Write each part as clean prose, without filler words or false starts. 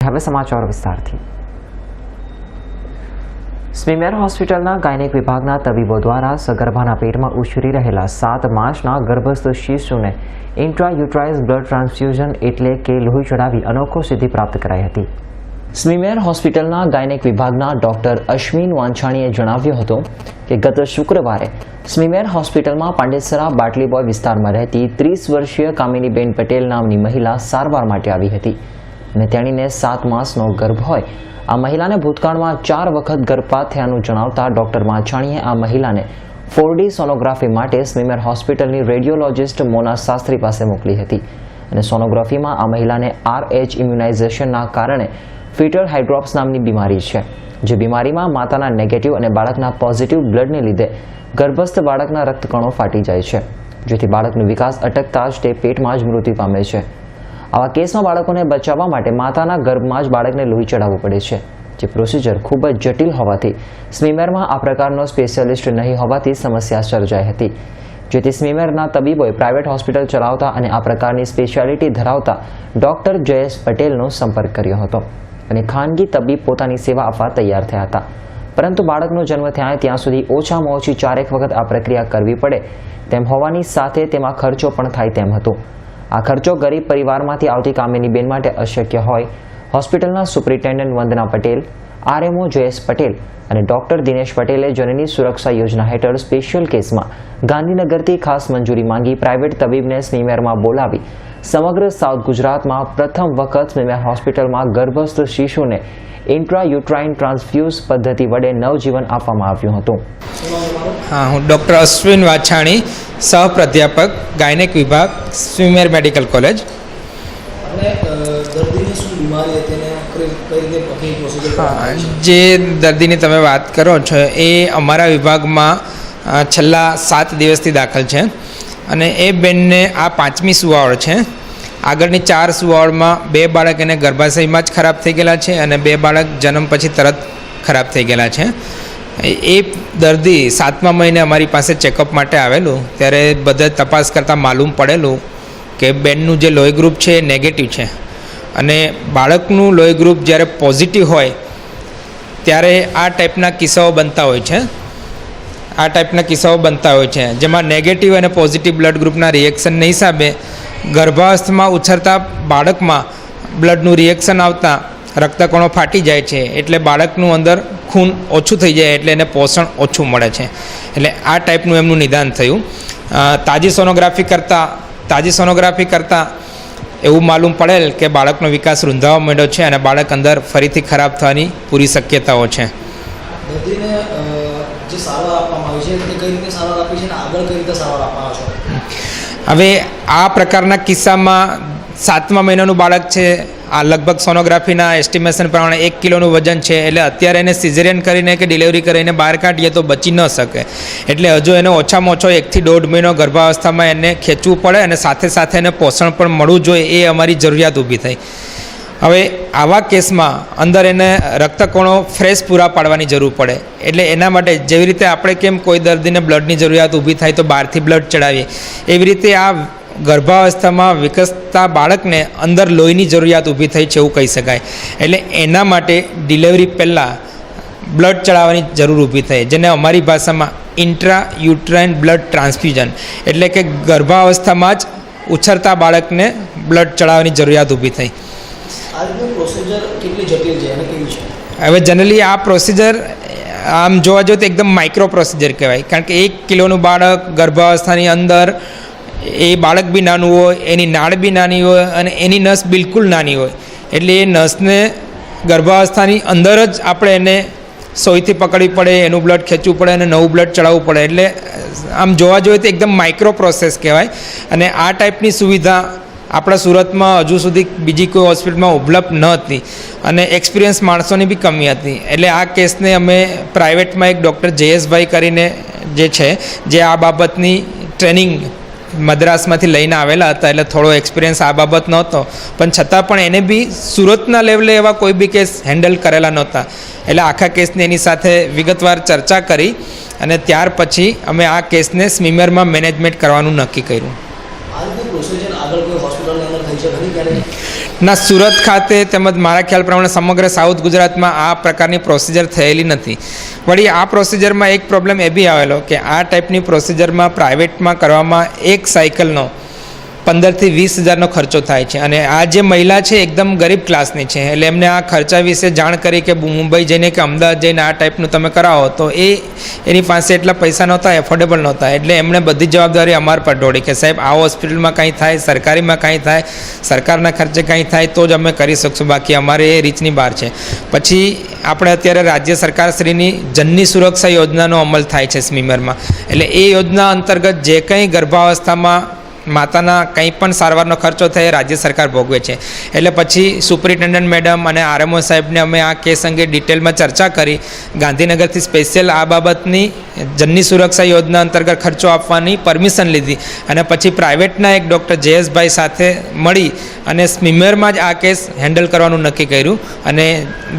હવે સમાચાર વિસ્તારથી। સ્મીમેર હોસ્પિટલના ગાયનેક વિભાગના તબીબો દ્વારા સગર્ભાના પેટમાં ઉછરી રહેલા 7 માસના ગર્ભસ્થ શિશુને ઇન્ટ્રાયુટ્રાઇસ બ્લડ ટ્રાન્સફ્યુઝન એટલે કે લોહી ચડાવી અનોખો સિદ્ધિ પ્રાપ્ત કરાઈ હતી। સ્મીમેર હોસ્પિટલના ગાયનેક વિભાગના ડોક્ટર અશ્વિન વાંછાણીએ જણાવ્યું હતું કે ગત શુક્રવારે સ્મીમેર હોસ્પિટલમાં પાંડેસરા બાટલીબોય વિસ્તારમાં રહેતી 30 વર્ષીય કામિનીબેન પટેલ નામની મહિલા સારવાર માટે આવી હતી અને તેણીને 7 માસનો ગર્ભ હોય। આ મહિલાને ભૂતકાળમાં 4 વખત ગર્ભપાત થયાનું જણાવતા ડોક્ટર વાંછાણીએ આ મહિલાને 4D સોનોગ્રાફી માટે સ્મીમેર હોસ્પિટલની રેડિયોલોજિસ્ટ મોના શાસ્ત્રી પાસે મોકલી હતી અને સોનોગ્રાફીમાં આ મહિલાને RH ઇમ્યુનાઇઝેશનના કારણે ફીટલ હાઇડ્રોપ્સ નામની બીમારી છે, જે બીમારીમાં માતાના નેગેટિવ અને બાળકના પોઝિટિવ બ્લડને લીધે ગર્ભસ્થ બાળકના રક્તકણો ફાટી જાય છે, જેથી બાળકનો વિકાસ અટકતા જ તે પેટમાં જ મૃત્યુ પામે છે। આવા કેસમાં બાળકોને બચાવવા માટે માતાના ગર્ભમાં જ બાળકને લોહી ચડાવવું પડે છે, જે પ્રોસિજર ખૂબ જ જટિલ હોવાથી સ્મીમેરમાં આ પ્રકારનો સ્પેશિયાલિસ્ટ નહીં હોવાથી સમસ્યા સર્જાઈ હતી, જેથી સ્મીમેરના તબીબોએ પ્રાઇવેટ હોસ્પિટલ ચલાવતા અને આ પ્રકારની સ્પેશિયાલિટી ધરાવતા ડોક્ટર જયેશ પટેલનો સંપર્ક કર્યો હતો અને ખાનગી તબીબ પોતાની સેવા આપવા તૈયાર થયા હતા, પરંતુ બાળકનો જન્મ થાય ત્યાં સુધી ઓછામાં ઓછી 4 વખત આ પ્રક્રિયા કરવી પડે તેમ હોવાની સાથે તેમાં ખર્ચો પણ થાય તેમ હતું। આ ખર્ચો ગરીબ પરિવારમાંથી આવતી કામિનીબેન માટે અશક્ય હોય। હોસ્પિટલના સુપ્રિન્ટેન્ડન્ટ વંદના પટેલ, RMO જયેશ પટેલ અને ડોક્ટર દિનેશ પટેલે જનની સુરક્ષા યોજના હેઠળ સ્પેશિયલ કેસમાં ગાંધીનગરથી ખાસ મંજૂરી માંગી પ્રાઇવેટ તબીબને સ્મીમેરમાં બોલાવી સમગ્ર સાઉથ ગુજરાતમાં પ્રથમ વખત સ્મીમેર હોસ્પિટલમાં ગર્ભસ્થ શિશુને ઇન્ટ્રાયુટ્રાઇન ટ્રાન્સફ્યુઝ પદ્ધતિ વડે નવજીવન આપવામાં આવ્યું હતું। हाँ, હું ડૉક્ટર અશ્વિન વાછાણી, સહપ્રાધ્યાપક ગાયનેક વિભાગ, સ્મીમેર મેડિકલ કોલેજ। જે દર્દીની તમે વાત કરો છો એ અમારા વિભાગમાં છેલ્લા 7 દિવસથી દાખલ છે અને એ બેનને આ 5મી સુવાવડ છે। આગળની 4 સુવાવડમાં 2 બાળક એને ગર્ભાશયમાં જ ખરાબ થઈ ગયેલા છે અને 2 બાળક જન્મ પછી તરત ખરાબ થઈ ગયેલા છે। એ દર્દી 7મા મહિને અમારી પાસે ચેકઅપ માટે આવેલું ત્યારે બધા તપાસ કરતાં માલુમ પડેલું કે બેનનું જે લોહી ગ્રુપ છે એ નેગેટિવ છે અને બાળકનું લોહી ગ્રુપ જ્યારે પોઝિટિવ હોય ત્યારે આ ટાઈપના કિસ્સાઓ બનતા હોય છે। જેમાં નેગેટિવ અને પોઝિટિવ બ્લડ ગ્રુપના રિએક્શનના હિસાબે ગર્ભાવસ્થામાં ઉછરતા બાળકમાં બ્લડનું રિએક્શન આવતા રક્તકણો ફાટી જાય છે, એટલે બાળકનું અંદર ખૂન ઓછું થઈ જાય એટલે એને પોષણ ઓછું મળે છે, એટલે આ ટાઈપનું એમનું નિદાન થયું। તાજી સોનોગ્રાફી કરતાં એવું માલુમ પડેલ કે બાળકનો વિકાસ રૂંધાવા માંડ્યો છે અને બાળક અંદર ફરીથી ખરાબ થવાની પૂરી શક્યતાઓ છે। હવે આ પ્રકારના કિસ્સામાં 7મા મહિનાનું બાળક છે, આ લગભગ સોનોગ્રાફીના એસ્ટિમેશન પ્રમાણે 1 કિલોનું વજન છે, એટલે અત્યારે એને સિઝેરિયન કરીને કે ડિલિવરી કરીને બહાર કાઢીએ તો બચી ન શકે, એટલે હજુ એને ઓછામાં ઓછો 1 થી 1.5 મહિનો ગર્ભાવસ્થામાં એને ખેંચવું પડે અને સાથે સાથે એને પોષણ પણ મળવું જોઈએ, એ અમારી જરૂરિયાત ઊભી થઈ। હવે આવા કેસમાં અંદર એને રક્તકણો ફ્રેશ પૂરા પાડવાની જરૂર પડે, એટલે એના માટે જેવી રીતે આપણે કેમ કોઈ દર્દીને બ્લડની જરૂરિયાત ઊભી થાય તો બહારથી બ્લડ ચડાવીએ, એવી રીતે આ ગર્ભાવસ્થામાં વિકસતા બાળકને અંદર લોહીની જરૂરિયાત ઊભી થઈ છે એવું કહી શકાય। એટલે એના માટે ડિલિવરી પહેલાં બ્લડ ચડાવવાની જરૂર ઊભી થઈ, જેને અમારી ભાષામાં ઇન્ટ્રાયુટ્રાઇન બ્લડ ટ્રાન્સફ્યુઝન એટલે કે ગર્ભાવસ્થામાં જ ઉછરતા બાળકને બ્લડ ચડાવવાની જરૂરિયાત ઊભી થઈ। હવે જનરલી આ પ્રોસિજર આમ જોવા જોઈએ તો એકદમ માઇક્રો પ્રોસિજર કહેવાય, કારણ કે 1 કિલોનું બાળક ગર્ભાવસ્થાની અંદર, એ બાળક બી નાનું હોય, એની નાળ બી નાની હોય અને એની નસ બિલકુલ નાની હોય, એટલે એ નસને ગર્ભાવસ્થાની અંદર જ આપણે એને સોયથી પકડવી પડે, એનું બ્લડ ખેંચવું પડે અને નવું બ્લડ ચડાવવું પડે, એટલે આમ જોવા જોઈએ તો એકદમ માઇક્રો પ્રોસેસ કહેવાય। અને આ ટાઈપની સુવિધા આપણા સુરતમાં હજુ સુધી બીજી કોઈ હોસ્પિટલમાં ઉપલબ્ધ ન હતી અને એક્સપિરિયન્સ માણસોની બી કમી હતી, એટલે આ કેસને અમે પ્રાઇવેટમાં એક ડૉક્ટર જયેશભાઈ કરીને જે છે, જે આ બાબતની ટ્રેનિંગ મદ્રાસમાંથી લઈને આવેલા હતા, એટલે થોડો એક્સપિરિયન્સ આ બાબત નહોતો, પણ છતાં પણ એને બી સુરતના લેવલે એવા કોઈ બી કેસ હેન્ડલ કરેલા નહોતા, એટલે આખા કેસને એની સાથે વિગતવાર ચર્ચા કરી અને ત્યાર પછી અમે આ કેસને સ્મીમેરમાં મેનેજમેન્ટ કરવાનું નક્કી કર્યું। ના, સુરત ખાતે તેમજ મારા ખ્યાલ પ્રમાણે સમગ્ર સાઉથ ગુજરાતમાં આ પ્રકારની પ્રોસિજર થયેલી નથી. વળી આ પ્રોસિજરમાં એક પ્રોબ્લેમ એ બી આવેલો કે આ ટાઈપની પ્રોસિજરમાં પ્રાઇવેટમાં કરવામાં એક સાયકલનો 15,000 થી 20,000નો ખર્ચો થાય છે. અને આ જે મહિલા છે એકદમ ગરીબ ક્લાસની છે, એટલે એમને આ ખર્ચા વિશે જાણ કરી કે મુંબઈ જઈને કે અમદાવાદ જઈને આ ટાઈપનું તમે કરાવો, તો એની પાસે એટલા પૈસા નહોતા, એફોર્ડેબલ નહોતા. એટલે એમણે બધી જવાબદારી અમારા પર ઢોળી કે સાહેબ આ હોસ્પિટલમાં કંઈ થાય, સરકારીમાં કંઈ થાય, સરકારના ખર્ચે કંઈ થાય તો જ અમે કરી શકશું, બાકી અમારે એ રીચની બહાર છે. પછી આપણે અત્યારે રાજ્ય સરકારશ્રીની જનની સુરક્ષા યોજનાનો અમલ થાય છે સ્મીમેરમાં. એટલે એ યોજના અંતર્ગત જે કંઈ ગર્ભાવસ્થામાં માતાના કંઈ પણ સારવારનો ખર્ચો થાય એ રાજ્ય સરકાર ભોગવે છે. એટલે પછી સુપરિન્ટેન્ડન્ટ મેડમ અને આરએમઓ સાહેબને અમે આ કેસ અંગે ડિટેલમાં ચર્ચા કરી, ગાંધીનગરથી સ્પેશિયલ આ બાબતની જનની સુરક્ષા યોજના અંતર્ગત ખર્ચો આપવાની પરમિશન લીધી. અને પછી પ્રાઇવેટના એક ડૉક્ટર જયેશભાઈ સાથે મળી અને સ્મીમેરમાં જ આ કેસ હેન્ડલ કરવાનું નક્કી કર્યું. અને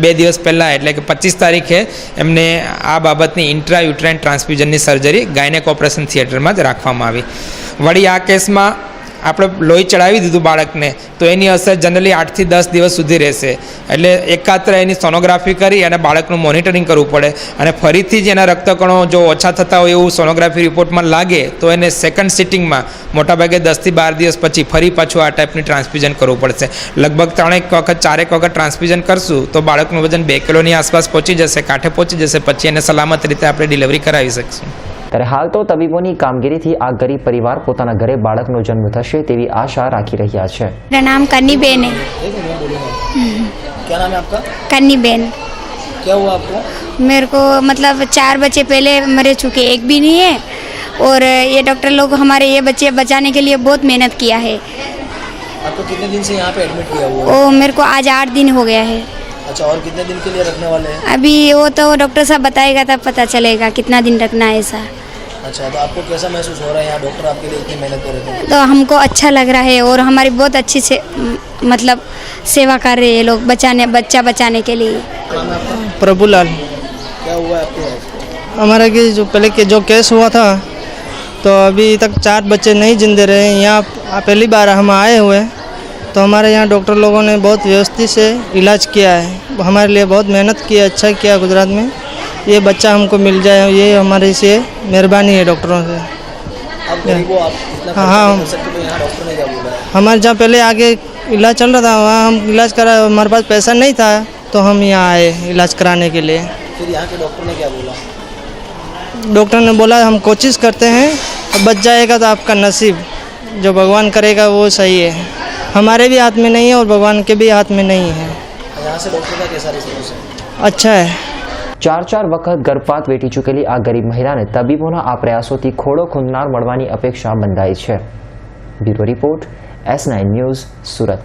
2 દિવસ પહેલાં એટલે કે 25 તારીખે એમને આ બાબતની intra uterine ટ્રાન્સફ્યુઝનની surgery gynaec operation થિયેટરમાં જ રાખવામાં આવી. વળી આ કેસમાં આપણે લોહી ચડાવી દીધું બાળકને, તો એની અસર જનરલી 8 થી 10 દિવસ સુધી રહેશે. એટલે એકાત્ર એની સોનોગ્રાફી કરી અને બાળકનું મોનિટરિંગ કરવું પડે. અને ફરીથી જ એના રક્તકણો જો ઓછા થતા હોય એવું સોનોગ્રાફી રિપોર્ટમાં લાગે તો એને સેકન્ડ સિટિંગમાં મોટાભાગે 10 થી 12 દિવસ પછી ફરી પાછું આ ટાઈપની ટ્રાન્સફ્યુઝન કરવું પડશે. લગભગ 3 વખત 4 વખત ટ્રાન્સફ્યુઝન કરશું તો બાળકનું વજન 2 કિલોની આસપાસ પહોંચી જશે, કાંઠે પહોંચી જશે. પછી એને સલામત રીતે આપણે ડિલિવરી કરાવી શકશું. ત્યારે હાલ તો તબીબોની કામગીરીથી આ ગરીબ પરિવાર પોતાના ઘરે બાળકનો જન્મ થશે તેવી આશા રાખી રહ્યા છે. मेरा नाम कन्नी बेन है. क्या नाम है आपका? कन्नी बेन. क्या हुआ आपको? मेरे को मतलब 4 बच्चे पहले मरे चुके, एक भी नहीं है. और ये डॉक्टर लोग हमारे ये बच्चे बचाने के लिए बहुत मेहनत किया है. आपको कितने दिन से यहाँ पे एडमिट किया हुआ है? वो मेरे को आज 8 दिन हो गया है. अच्छा, और कितने दिन के लिए रखने वाले हैं? अभी वो तो डॉक्टर साहब बताएगा तब पता चलेगा कितना दिन रखना है ऐसा. अच्छा, तो आपको कैसा महसूस हो रहा है यहाँ डॉक्टर आपके लिए इतनी मेहनत कर रहे थे? तो हमको अच्छा लग रहा है और हमारी बहुत अच्छी से मतलब सेवा कर रहे हैं लोग बच्चा बचाने के लिए. नाम है आपका? प्रभुलाल. क्या हुआ है आपके वाइफ? हमारा कि जो पहले के जो केस हुआ था तो अभी तक 4 बच्चे नहीं जिंदे रहे. यहाँ पहली बार हम आए हुए तो हमारे यहाँ डॉक्टर लोगों ने बहुत व्यवस्थित से इलाज किया है, हमारे लिए बहुत मेहनत की, अच्छा किया गुजरात में. ये बच्चा हमको मिल जाए ये हमारे से मेहरबानी है डॉक्टरों से. आप गरीब हो, आप इतना खर्चा हाँ. नहीं कर सकते, तो यहाँ डॉक्टर ने क्या बोला है? हमारे जहाँ पहले आगे इलाज चल रहा था वहाँ हम इलाज करा, हमारे पास पैसा नहीं था तो हम यहाँ आए इलाज कराने के लिए. फिर यहाँ के डॉक्टर ने क्या बोला? डॉक्टर ने बोला हम कोशिश करते हैं, बच जाएगा तो आपका नसीब, जो भगवान करेगा वो सही है. हमारे भी हाथ में नहीं है और भगवान के भी हाथ में नहीं है. यहाँ से डॉक्टर का कैसा रिस्पॉन्स है? अच्छा है. 4 વખત ગર્ભપાત વેઠી ચૂકેલી આ ગરીબ મહિલાને તબીબોના આ પ્રયાસોથી ખોળો ખૂંદનાર મળવાની અપેક્ષા બંધાઈ છે. Bureau report S9 news, Surat.